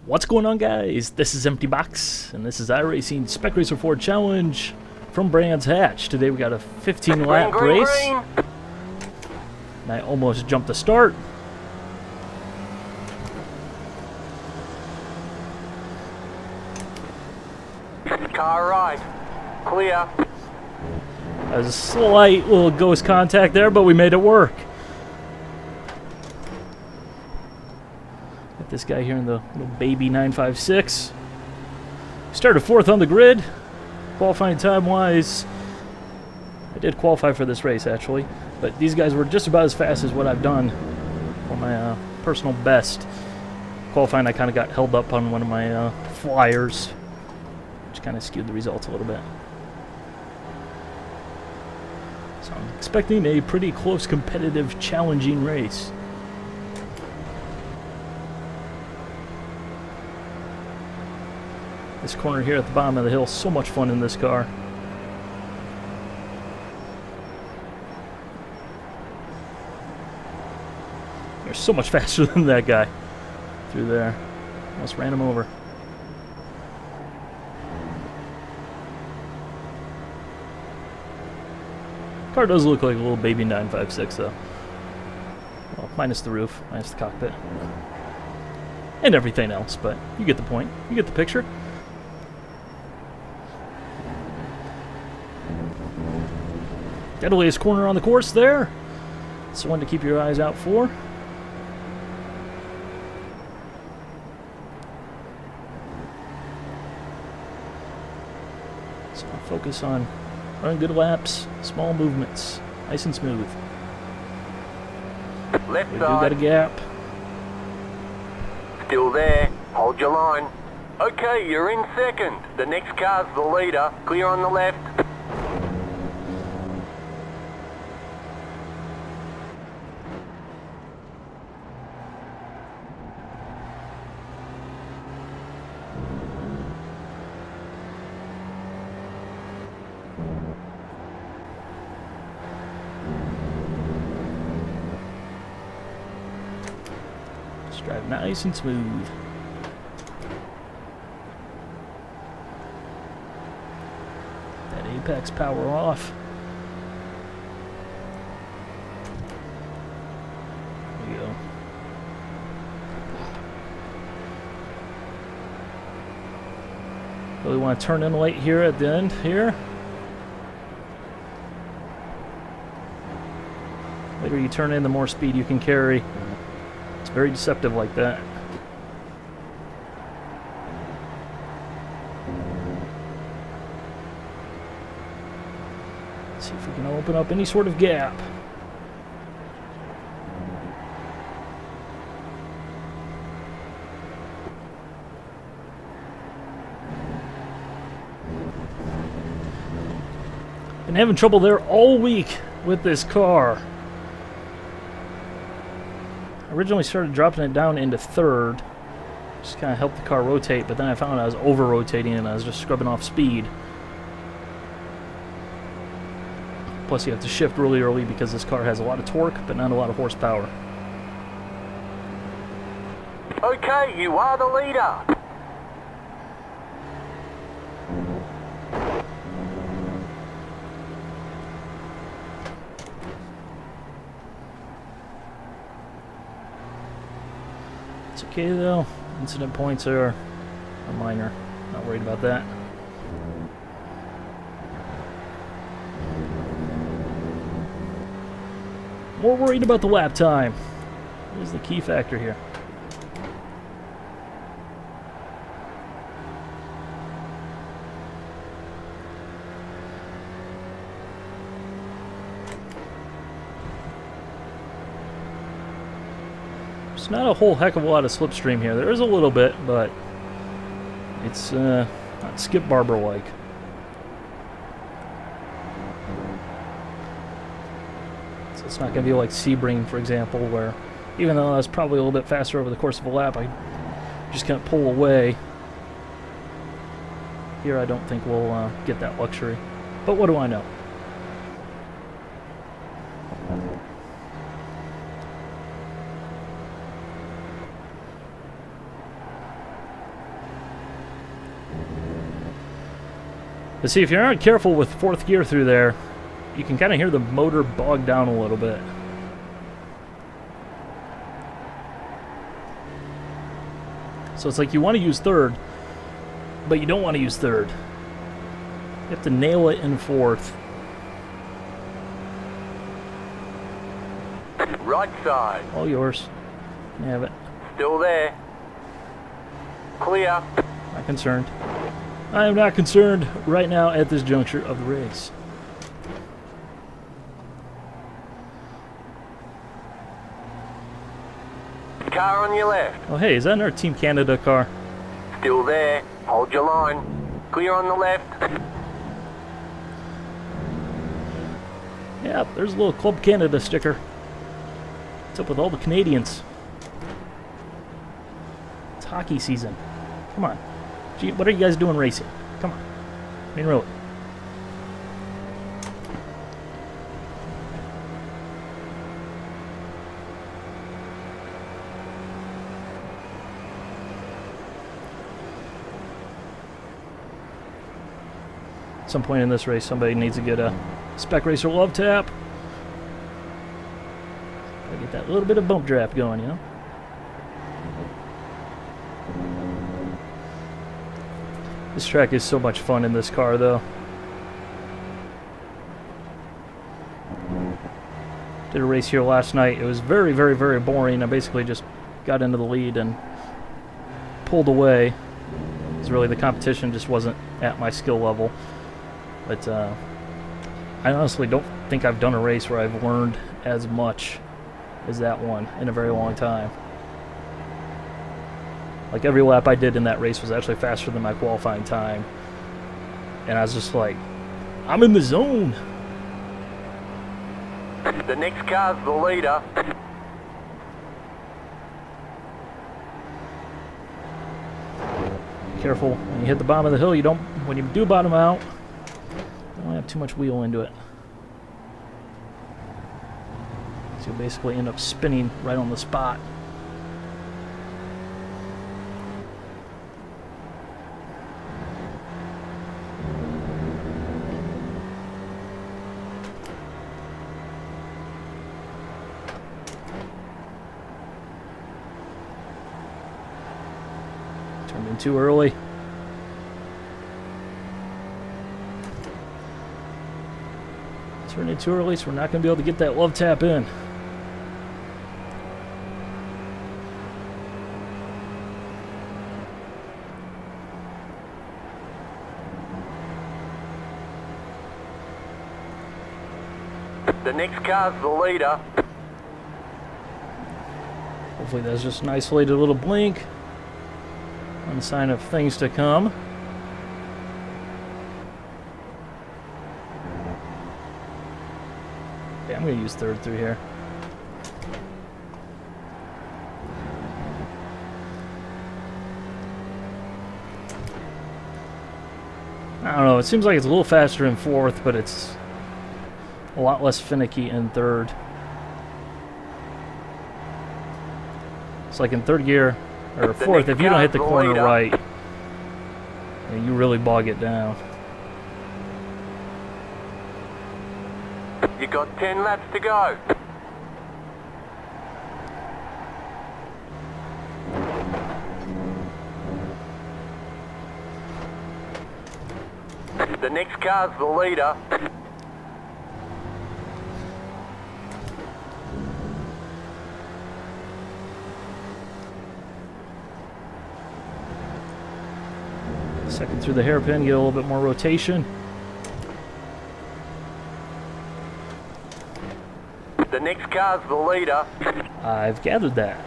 What's going on, guys? This is Empty Box, and this is iRacing Spec Racer 4 Challenge from Brands Hatch. Today we got a 15-lap race. And I almost jumped the start. Car right. Clear. There's a slight little ghost contact there, but we made it work. Got this guy here in the little baby 956. Started fourth on the grid. Qualifying time-wise, I did qualify for this race, actually. But these guys were just about as fast as what I've done for my personal best. Qualifying, I kind of got held up on one of my flyers, which kind of skewed the results a little bit. So I'm expecting a pretty close, competitive, challenging race. This corner here at the bottom of the hill, so much fun in this car. You're so much faster than that guy through there. Almost ran him over. Car does look like a little baby 956 though. Well, minus the roof, minus the cockpit. And everything else, but you get the point. You get the picture. Deadliest corner on the course there. It's the one to keep your eyes out for. So I'll focus on running good laps, small movements, nice and smooth. Left We do side. got a gap. Still there. Hold your line. Okay, you're in second. The next car's the leader. Clear on the left. Just drive nice and smooth. That apex power off. There we go. Really want to turn in late here at the end here. The later you turn in, the more speed you can carry. It's very deceptive like that. Let's see if we can open up any sort of gap. Been having trouble there all week with this car. Originally started dropping it down into third, just kind of helped the car rotate, but then I found I was over-rotating and I was just scrubbing off speed. Plus you have to shift really early because this car has a lot of torque, but not a lot of horsepower. Okay, you are the leader. It's okay though, incident points are minor, not worried about that. More worried about the lap time. Is the key factor here. There's not a whole heck of a lot of slipstream here. There is a little bit, but it's not Skip Barber like. So it's not going to be like Sebring, for example, where even though I was probably a little bit faster over the course of a lap, I just can't pull away. Here I don't think we'll get that luxury. But what do I know? But see, if you aren't careful with fourth gear through there, you can kind of hear the motor bog down a little bit. So it's like you want to use third, but you don't want to use third. You have to nail it in fourth. Right side. All yours. You have it. Still there. Clear. Not concerned. I am not concerned right now at this juncture of the race. Car on your left. Oh hey, is that our Team Canada car? Still there. Hold your line. Clear on the left. Yeah, there's a little Club Canada sticker. What's up with all the Canadians? It's hockey season. Come on. Gee, what are you guys doing racing? Come on. I mean, really. At some point in this race, somebody needs to get a Spec Racer love tap. Gotta get that little bit of bump draft going, you know? This track is so much fun in this car, though. Did a race here last night. It was very, very, very boring. I basically just got into the lead and pulled away. Because really the competition just wasn't at my skill level. But I honestly don't think I've done a race where I've learned as much as that one in a very long time. Like every lap I did in that race was actually faster than my qualifying time. And I was just like, I'm in the zone. The next car's the leader. Careful when you hit the bottom of the hill. You don't, when you do bottom out, you don't have too much wheel into it. So you'll basically end up spinning right on the spot. Turned in too early. Turned in too early, so we're not going to be able to get that love tap in. The next car's the leader. Hopefully that's just an isolated little blink. One sign of things to come. Yeah, I'm going to use third through here. I don't know, it seems like it's a little faster in fourth, but it's a lot less finicky in third. It's like in third gear, or fourth, if you don't hit the corner right, you really bog it down. You got 10 laps to go. The next car's the leader. Second through the hairpin, get a little bit more rotation. The next car's the leader. I've gathered that.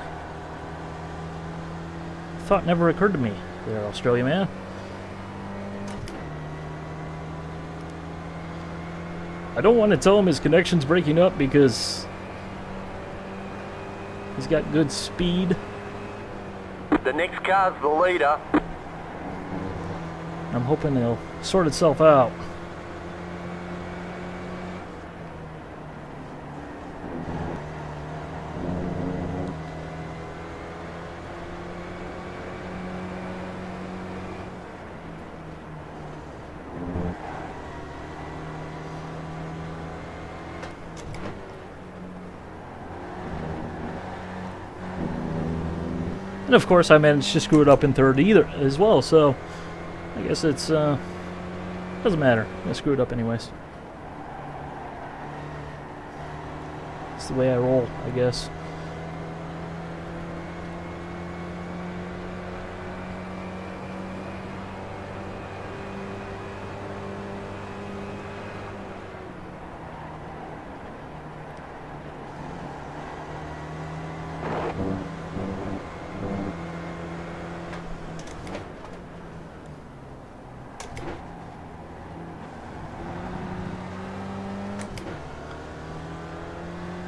Thought never occurred to me there, Australia man. I don't want to tell him his connection's breaking up because he's got good speed. The next car's the leader. I'm hoping it'll sort itself out. And of course, I managed to screw it up in third either as well. So I guess it's doesn't matter. I screw it up anyways. It's the way I roll, I guess.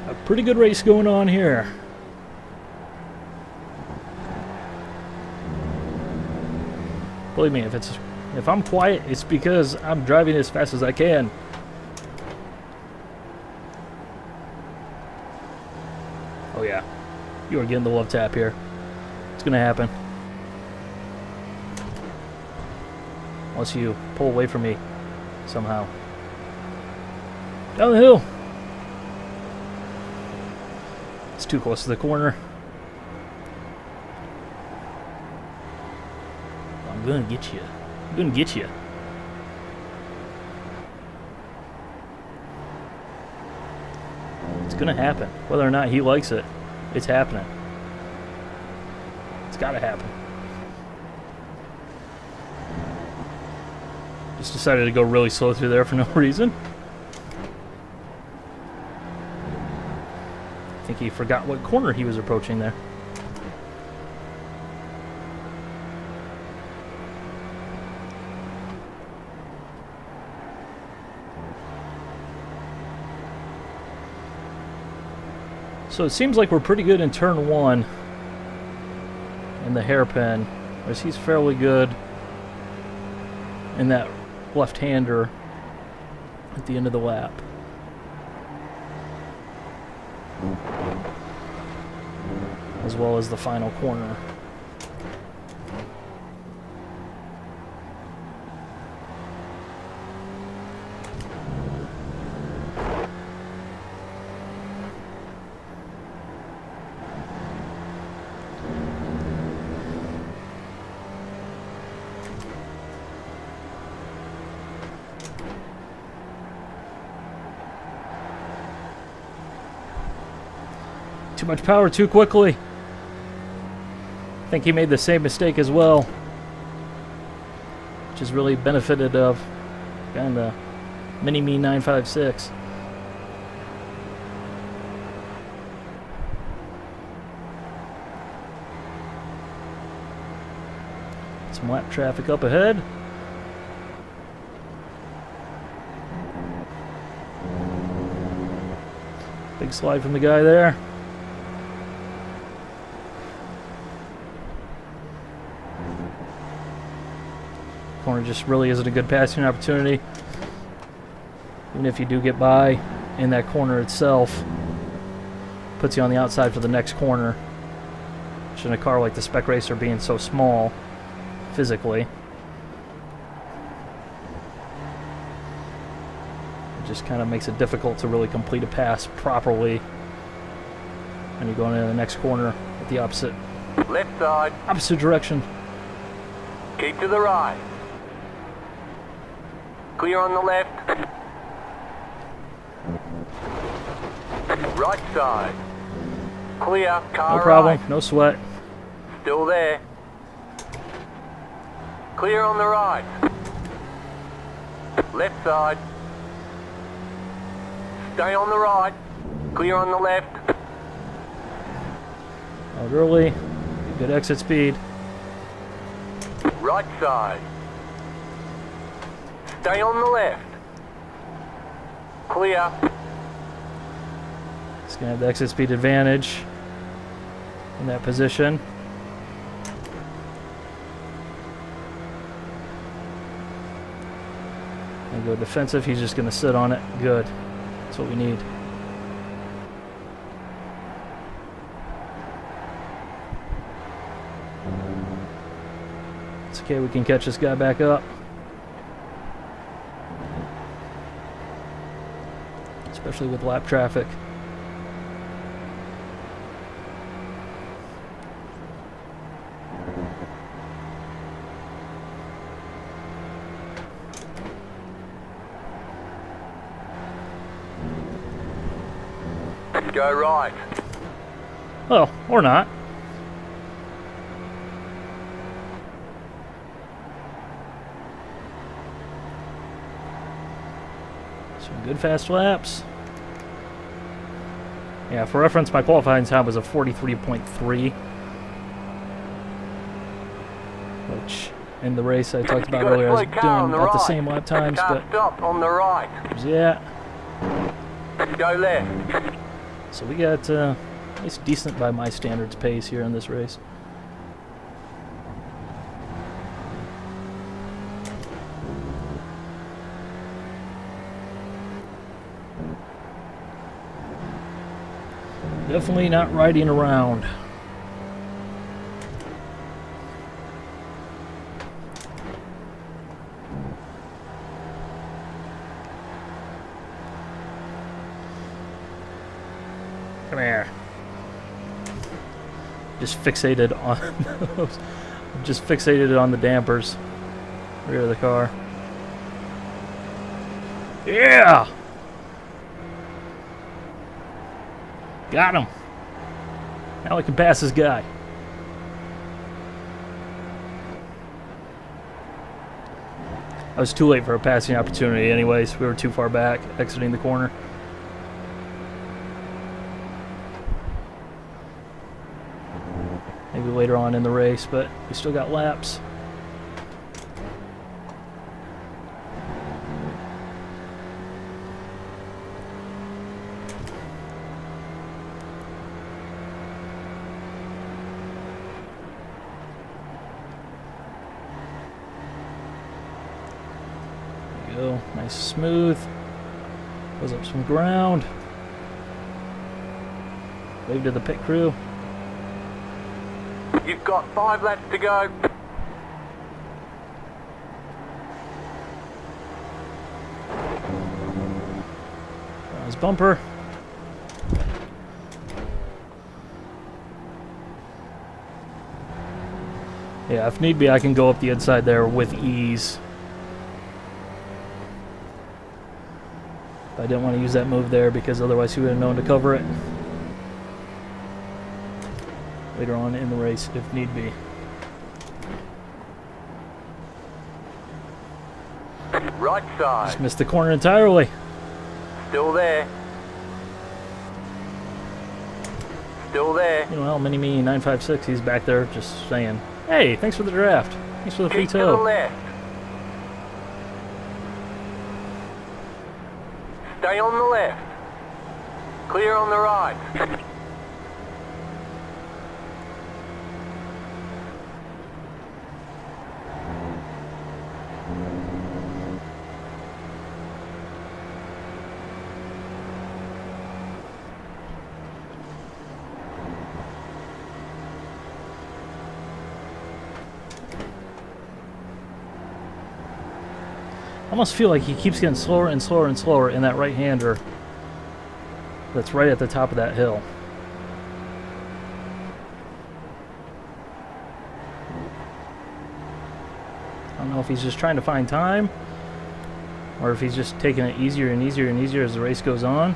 A pretty good race going on here. Believe me, if I'm quiet, it's because I'm driving as fast as I can. Oh yeah, you are getting the love tap here. It's gonna happen. Unless you pull away from me somehow. Down the hill. It's too close to the corner. I'm gonna get you. I'm gonna get you. It's gonna happen. Whether or not he likes it, it's happening. It's gotta happen. Just decided to go really slow through there for no reason. I think he forgot what corner he was approaching there. So it seems like we're pretty good in turn one in the hairpin, whereas he's fairly good in that left-hander at the end of the lap. As well as the final corner. Too much power too quickly. I think he made the same mistake as well, which has really benefited of kind of mini-me 956. Some lap traffic up ahead. Big slide from the guy there. Corner just really isn't a good passing opportunity. Even if you do get by in that corner itself, puts you on the outside for the next corner. Which in a car like the Spec Racer being so small physically, it just kind of makes it difficult to really complete a pass properly when you're going into the next corner at the opposite Left side. Opposite direction. Keep to the right. Clear on the left. Right side. Clear. Car No problem. right. No sweat. Still there. Clear on the right. Left side. Stay on the right. Clear on the left. Out early. Good exit speed. Right side. Stay on the left. Clear. He's going to have the exit speed advantage in that position. And go defensive. He's just going to sit on it. Good. That's what we need. It's okay. We can catch this guy back up. Especially with lap traffic. Go right. Well, or not. Some good fast laps. Yeah, for reference, my qualifying time was a 43.3. Which, in the race I talked about earlier, I was doing about the same lap times, but... Stop on the right. Yeah. Go left. So we got nice, decent by my standards pace here in this race. Definitely not riding around. Come here. Just fixated on those. Just fixated on the dampers. Rear of the car. Yeah! Got him. Now I can pass this guy. I was too late for a passing opportunity anyways. We were too far back, exiting the corner. Maybe later on in the race, but we still got laps. There we go. Nice smooth. Goes up some ground. Wave to the pit crew. You've got 5 laps to go. His bumper. Yeah, if need be, I can go up the inside there with ease. I didn't want to use that move there because otherwise he would have known to cover it later on in the race if need be. Right side. Just missed the corner entirely. Still there. Still there. You know, hell, Mini-Me 956, he's back there just saying, hey, thanks for the draft. Thanks for the free Keep to the tow. left. Stay on the left. Clear on the right. I almost feel like he keeps getting slower and slower and slower in that right-hander that's right at the top of that hill. I don't know if he's just trying to find time or if he's just taking it easier and easier and easier as the race goes on.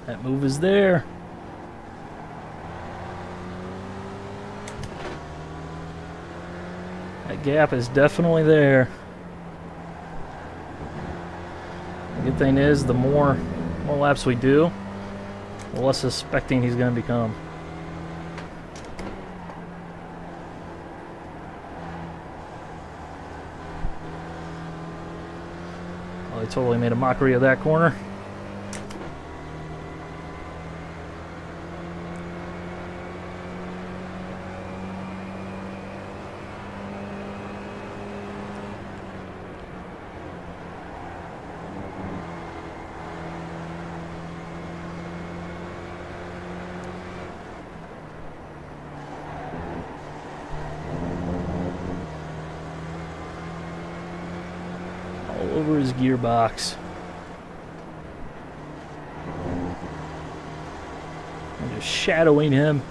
That move is there. That gap is definitely there. The good thing is, the more laps we do, the less suspecting he's going to become. Well, I totally made a mockery of that corner. Over his gearbox. Just shadowing him.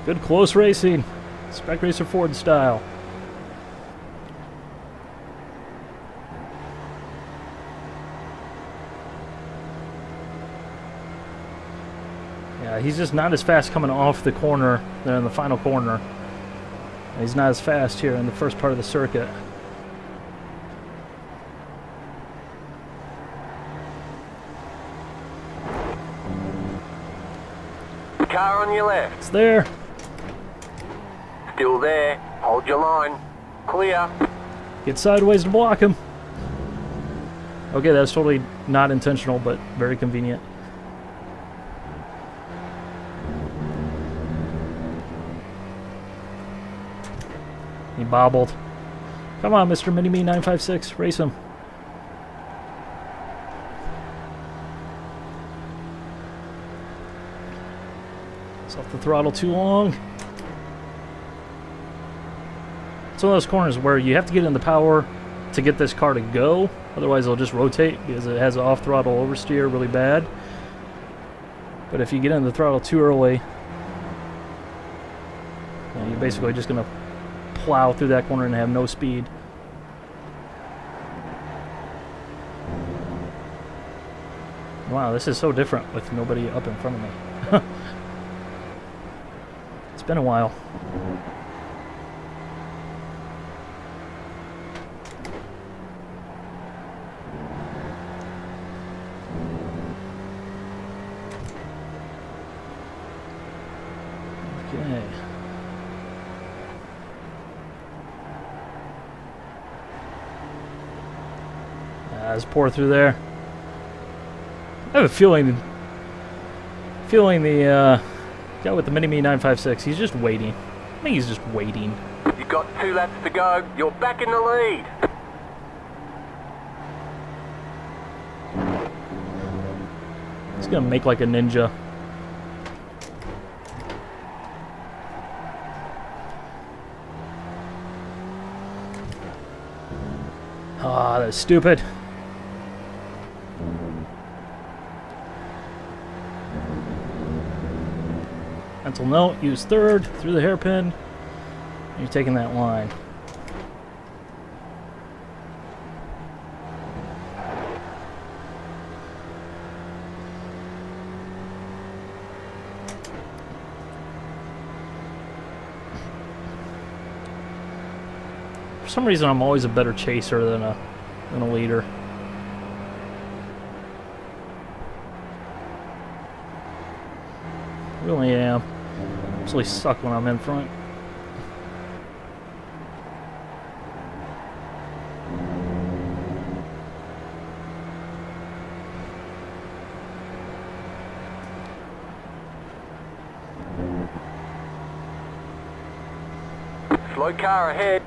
Good close racing. Spec Racer Ford style. Yeah, he's just not as fast coming off the corner there in the final corner. He's not as fast here in the first part of the circuit. Car on your left. It's there. Still there. Hold your line. Clear. Get sideways to block him. Okay, that's totally not intentional, but very convenient. He bobbled. Come on, Mr. Mini-Me 956, race him. It's off the throttle too long. It's one of those corners where you have to get in the power to get this car to go. Otherwise, it'll just rotate because it has off-throttle oversteer really bad. But if you get in the throttle too early, you're basically just going to plow through that corner and have no speed. Wow, this is so different with nobody up in front of me. It's been a while. Okay. Let's pour through there. I have a feeling the guy with the Mini-Me 956, he's just waiting. I think he's just waiting. You've got 2 laps to go. You're back in the lead. He's gonna make like a ninja. Ah, that's stupid. Mental note, use third through the hairpin. You're taking that line. For some reason, I'm always a better chaser than a leader. Really am. Absolutely suck when I'm in front. Slow car ahead.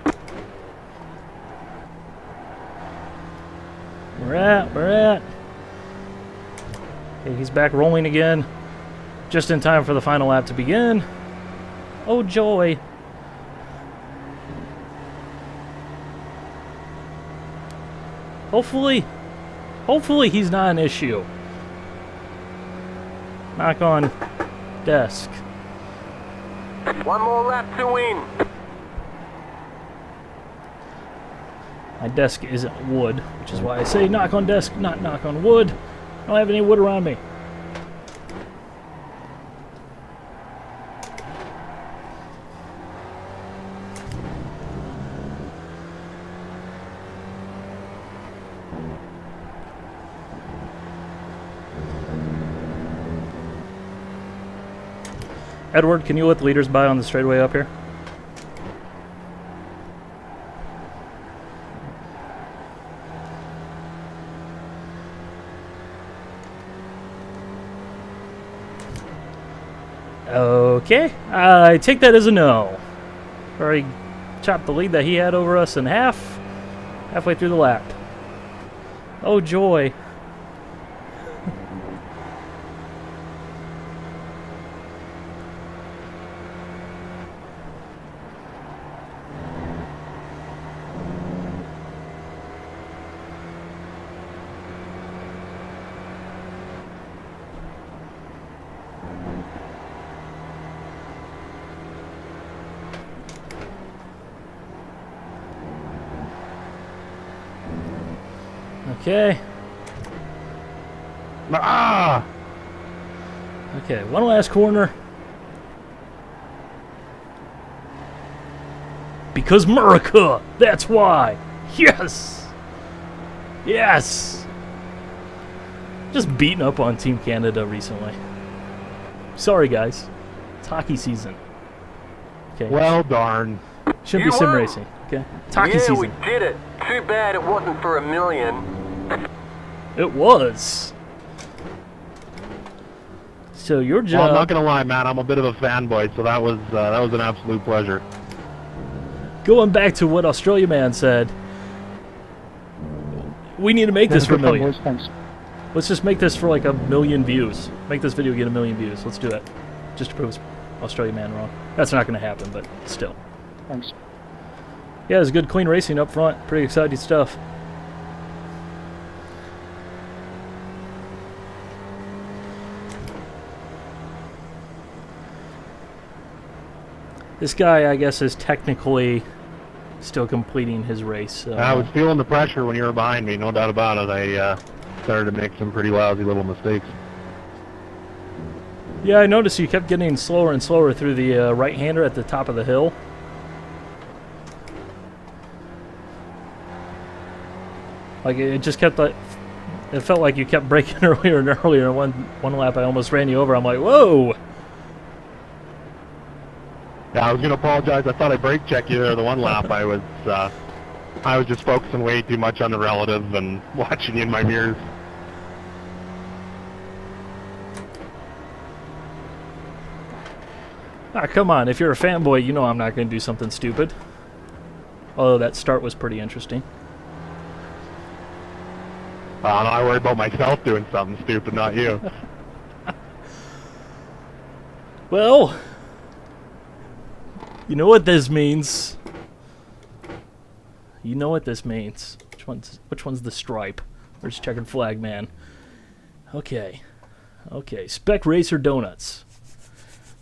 We're at. Okay, he's back rolling again. Just in time for the final lap to begin. Oh joy. Hopefully he's not an issue. Knock on desk. 1 more lap to win. My desk isn't wood, which is why I say knock on desk, not knock on wood. I don't have any wood around me. Edward, can you let the leaders by on the straightaway up here? Okay, I take that as a no. Already chopped the lead that he had over us in half, halfway through the lap. Oh joy. Okay. Ah! Okay, one last corner. Because America! That's why! Yes! Yes! Just beating up on Team Canada recently. Sorry, guys. It's hockey season. Okay. Well, darn. Shouldn't be You sim won. racing. Okay. It's hockey Yeah, season. we did it. Too bad it wasn't for $1 million. It was. So your job. Well, I'm not gonna lie, man. I'm a bit of a fanboy, so that was an absolute pleasure. Going back to what Australia Man said, we need to make this for $1 million. Let's just make this for like 1 million views. Make this video get 1 million views. Let's do it. Just to prove Australia Man wrong. That's not going to happen, but still. Thanks. Yeah, it was good, clean racing up front. Pretty exciting stuff. This guy, I guess, is technically still completing his race. So, I was feeling the pressure when you were behind me, no doubt about it. I started to make some pretty lousy little mistakes. yeah, I noticed you kept getting slower and slower through the right-hander at the top of the hill. Like, it just kept like, it felt like you kept braking earlier and earlier. One lap, I almost ran you over. I'm like, whoa! Yeah, I was gonna apologize. I thought I brake checked you there the one lap. I was just focusing way too much on the relative and watching you in my mirrors. Ah, come on. If you're a fanboy, you know I'm not going to do something stupid. Although that start was pretty interesting. I worry about myself doing something stupid, not you. Well, you know what this means. You know what this means. Which one's the stripe? Where's checkered flag man? Okay. Okay, Spec Racer Donuts.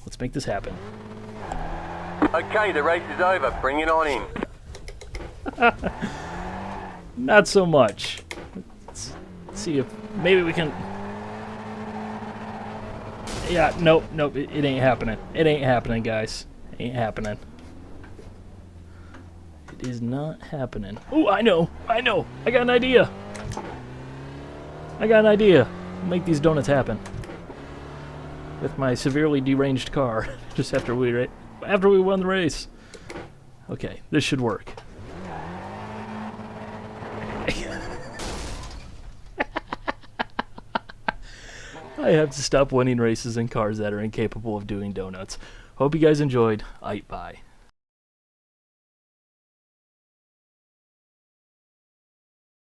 Let's make this happen. Okay, the race is over. Bring it on in. Not so much. Let's see if maybe we can. Yeah, nope, it ain't happening. It ain't happening, guys. It ain't happening. It is not happening. Oh, I know. I got an idea. Make these donuts happen. With my severely deranged car, just after we won the race. Okay, this should work. I have to stop winning races in cars that are incapable of doing donuts. Hope you guys enjoyed. Bye.